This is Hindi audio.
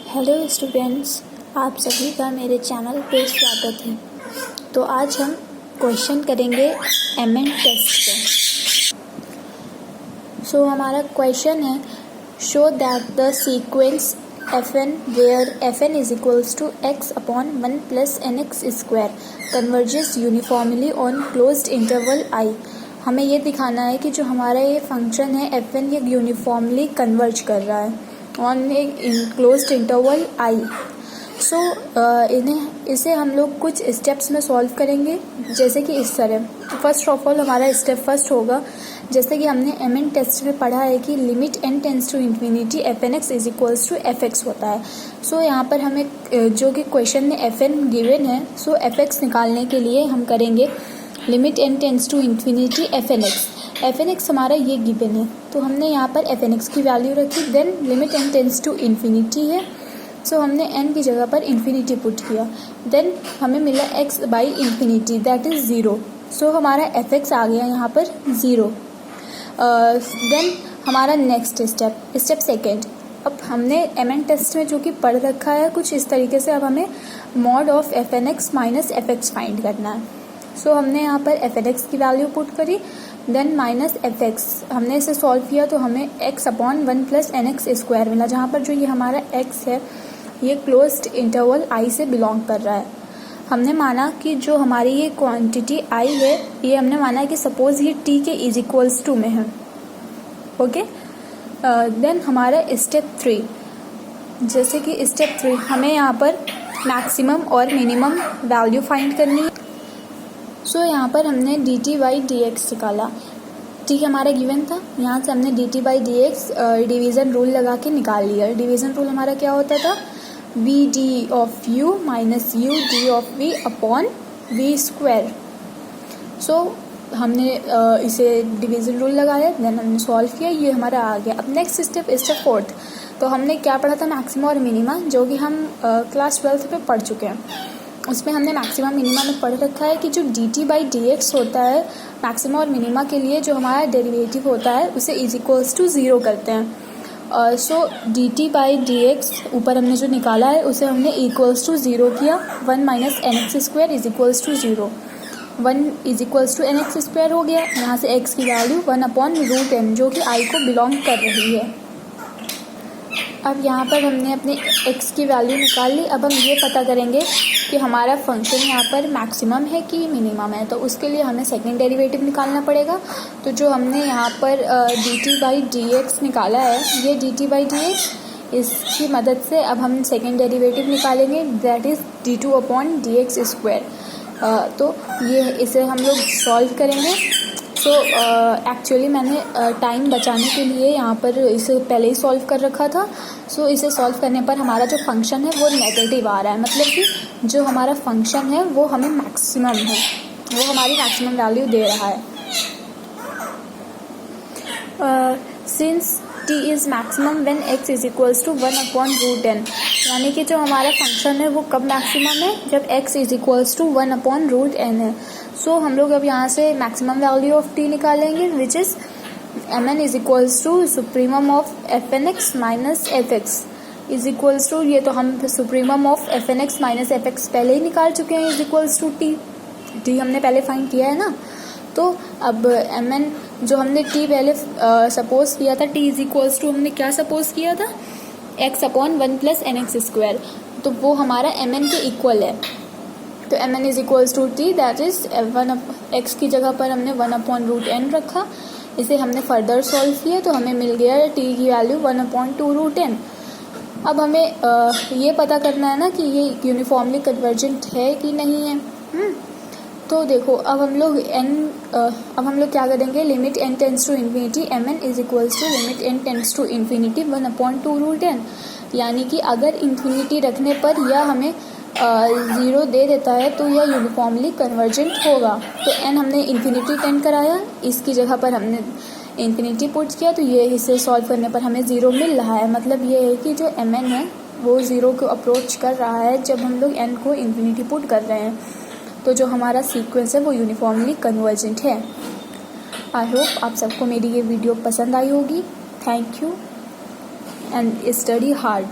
हेलो स्टूडेंट्स, आप सभी का मेरे चैनल पे स्वागत है। तो आज हम क्वेश्चन करेंगे MN टेस्ट पे। सो हमारा क्वेश्चन है, show that the sequence fn where fn is equals to x upon 1 plus nx square converges uniformly on closed interval I। हमें ये दिखाना है कि जो हमारा ये फंक्शन है fn ये यूनिफॉर्मली कन्वर्ज कर रहा है on a closed interval I। सो इसे हम लोग कुछ स्टेप्स में सॉल्व करेंगे, जैसे कि इस तरह। फर्स्ट ऑफ ऑल हमारा स्टेप फर्स्ट होगा, जैसे कि हमने MN टेस्ट में पढ़ा है कि limit n tends to infinity fnx is equals to fx होता है। सो यहाँ पर हमें जो कि क्वेश्चन में fn गिवन है, सो fx निकालने के लिए हम करेंगे limit n tends to infinity fnx हमारा ये गिवन है, तो हमने यहाँ पर fnx की वैल्यू रखी। Then limit n tends to infinity है, सो हमने n की जगह पर इन्फिनिटी पुट किया। देन हमें मिला x by infinity that is 0। सो हमारा fx आ गया यहाँ पर 0। देन हमारा नेक्स्ट स्टेप सेकेंड। अब हमने MN टेस्ट में जो कि पढ़ रखा है कुछ इस तरीके से, अब हमें mod of fnx minus fx find करना है। सो हमने यहाँ पर fnx की वैल्यू पुट करी, देन माइनस fx हमने इसे सॉल्व किया तो हमें x upon 1 plus nx square मिला, जहाँ पर जो ये हमारा x है ये क्लोज्ड इंटरवल I से बिलोंग कर रहा है। हमने माना कि जो हमारी ये क्वांटिटी I है, ये हमने माना है कि सपोज ये t के इज इक्वल्स टू में है। ओके, देन हमारा स्टेप 3, जैसे कि स्टेप 3 हमें यहाँ पर मैक्सिमम और मिनिमम वैल्यू फाइंड करनी है। सो यहाँ पर हमने dt बाई dx निकाला। t हमारा गिवन था, यहाँ से हमने dt by dx division rule लगा के निकाल लिया। डिवीज़न रूल हमारा क्या होता था, v d of u minus u d of v upon v square. So हमने इसे डिवीज़न रूल लगाया, देन हमने सॉल्व किया, ये हमारा आ गया। अब नेक्स्ट स्टेप फोर्थ। तो हमने क्या पढ़ा था, मैक्सिमा और मिनिमा, जो कि हम क्लास 12 में पढ़ चुके हैं। उसमें हमने मैक्सिमा मिनिमा में पढ़ रखा है कि जो dt बाई dx होता है मैक्सिमा और मिनिमा के लिए, जो हमारा डेरिवेटिव होता है उसे इज इक्वल्स टू 0 करते हैं। सो dt बाई dx ऊपर हमने जो निकाला है उसे हमने इक्वल्स टू 0 किया। 1 minus nx square is equals to 0, 1 is equals to nx square हो गया। यहाँ से x की वैल्यू 1 अपॉन रूट n जो कि I को बिलोंग कर रही है। अब यहाँ पर हमने अपने x की वैल्यू निकाल ली। अब हम ये पता करेंगे कि हमारा फंक्शन यहाँ पर मैक्सिमम है कि मिनिमम है, तो उसके लिए हमें सेकंड डेरिवेटिव निकालना पड़ेगा। तो जो हमने यहाँ पर dt बाई dx निकाला है, ये dt बाई dx, इसकी मदद से अब हम सेकंड डेरिवेटिव निकालेंगे, that is d2 upon dx square. तो ये इसे हम लोग सॉल्व करेंगे। सो एक्चुअली मैंने टाइम बचाने के लिए यहाँ पर इसे पहले ही सॉल्व कर रखा था। सो इसे सॉल्व करने पर हमारा जो फंक्शन है वो नेगेटिव आ रहा है, मतलब कि जो हमारा फंक्शन है वो हमें मैक्सिमम है, वो हमारी मैक्सिमम वैल्यू दे रहा है। Since t is maximum when x is equals to 1 upon root n, यानी कि जो हमारा फंक्शन है वो कब मैक्सिमम है, जब x is equals to 1 upon root n है। सो हम लोग अब यहाँ से मैक्सिमम वैल्यू ऑफ t निकालेंगे, which is mn is equals to supremum of fnx minus fx is equals to, ये तो हम supremum of fnx minus fx पहले ही निकाल चुके हैं, इज इक्वल्स टू t हमने पहले फाइंड किया है ना। तो अब mn जो हमने t पहले सपोज किया था, t इज इक्वल्स टू हमने क्या सपोज किया था, x upon 1 plus nx square, तो वो हमारा mn के इक्वल है। तो mn is equals to t, that is x की जगह पर हमने 1 अपॉन रूट n रखा। इसे हमने फर्दर सॉल्व किया तो हमें मिल गया t की वैल्यू 1 अपॉन 2 रूट n। अब हमें ये पता करना है ना कि ये यूनिफॉर्मली कन्वर्जेंट है कि नहीं है। तो देखो अब हम लोग क्या करेंगे, limit n tends to infinity mn is equals to limit n tends to infinity 1 upon 2 root n, यानी कि अगर इन्फिनिटी रखने पर यह हमें 0 दे देता है तो यह यूनिफॉर्मली कन्वर्जेंट होगा। तो n हमने इन्फिनिटी टेंड कराया, इसकी जगह पर हमने इन्फिनिटी पुट किया, तो ये इसे सॉल्व करने पर हमें 0 मिल रहा है। मतलब ये है कि जो mn है वो 0 को अप्रोच कर रहा है जब हम लोग n को इन्फिनिटी पुट कर रहे हैं। तो जो हमारा सीक्वेंस है वो यूनिफॉर्मली कन्वर्जेंट है। आई होप आप सबको मेरी ये वीडियो पसंद आई होगी। Thank you and study hard.